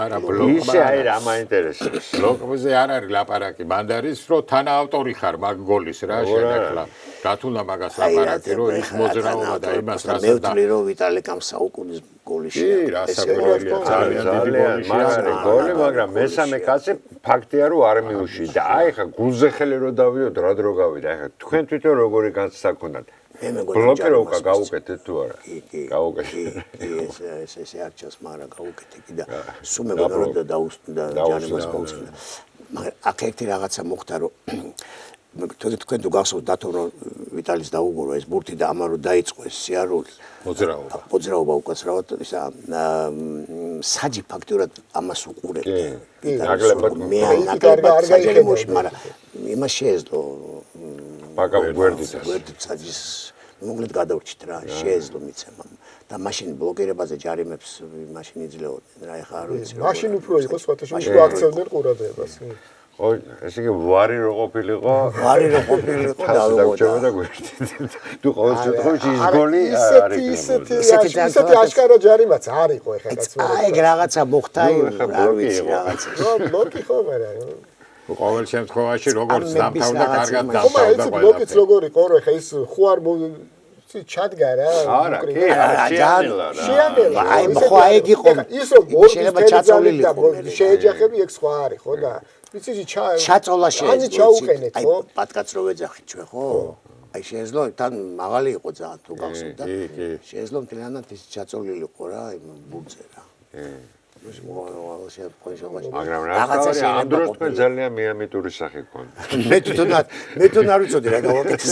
არა ბლოკ ისე აი რა მაინტერესებს. ბლოკზე არ არის ლაპარაკი, მანდ არის რომ თანაავტორი ხარ მაგ გოლის რა შენახლა. რა თუნდა მაგას ლაპარაკი რომ ის მოძრაობა და იმას რასაც მე ვთვლი რომ ვიტალიკამ საუკუნის გოლი რა საკვირველია ძალიან დიდი გოლი, მაგრამ მესამე კაცი ფაქტია რომ არ მიუში და აი ხა გულზე ხელი რო დავიოთ რა დრო გავიდა. აი ხა თქვენ თვითონ როგორი განცდა გქონდათ? ბლოკიროვკა გაუკეთეთ თუ არა? გაუკეთეთ. ეს არჩევს, მაგრამ გაუკეთე კიდე. სულ მეგონა რომ დაუსტნდა ჯანემას მოუწოდა. მაგრამ აქ ერთი რაღაცა მოხდა რომ თქვენ თუ გახსოვთ დათომ რომ ვიტალის დაუგორო ეს ბურთი და ამან რომ დაიწყო ეს სიარული მოძრაობა უკაცრავად ისა საჯი ფაქტურად ამას უყურებდა. ნაკლებად ნაკლებად საჯელიმოში, მაგრამ იმას შეეძლო გვერდით საჯის მოკლედ გადავრჩით რა შეეძლო მიცემამ და მაშინ ბლოკირებაზე ჯარიმებს მაშინ იძლეოდნენ რა ეხა არ ვიცი რა მაშინ უფრო იყო სხვათაშორის უფრო აქცევდნენ ყურადღებას ხო ესე იგი ვარი რო ყოფილიყო და გვერდით თუ ყოველ შემთხვევაში ის გოლი ისეთი აშკარა ჯარიმაც არ იყო ეხა კაცო აი რაღაცა მოხდა არ ვიცი რაღაცა ბლოკი ხო არა ყოველ შემთხვევაში როგორც დამთავრდა კარგად ხომ ეს ბლოკიც როგორ იყო რა ხა ის ხო არ ჩადგა რა არა კი შეანელა აი ხო ეგ იყო ის რომ შეიძლება ჩაწოლილი შეეჯახები ეგ სხვა არის ხო და ვიცი ჩაწოლა შეეძლო ჩაუყენეთ ხო პატკაც რო ვეძახით ჩვენ ხო აი შეეძლო თან მაღალი იყო ძალიან თუ გახსოვთ და შეეძლო მთლიანად ის ჩაწოლილი იყო რა იმ ბურთზე რა მაგრამ რაღაცა ამ დროს თქვენ ძალიან მიამიტური სახე გქონდა მე თვითონ არ ვიცოდი რა გავაკეთე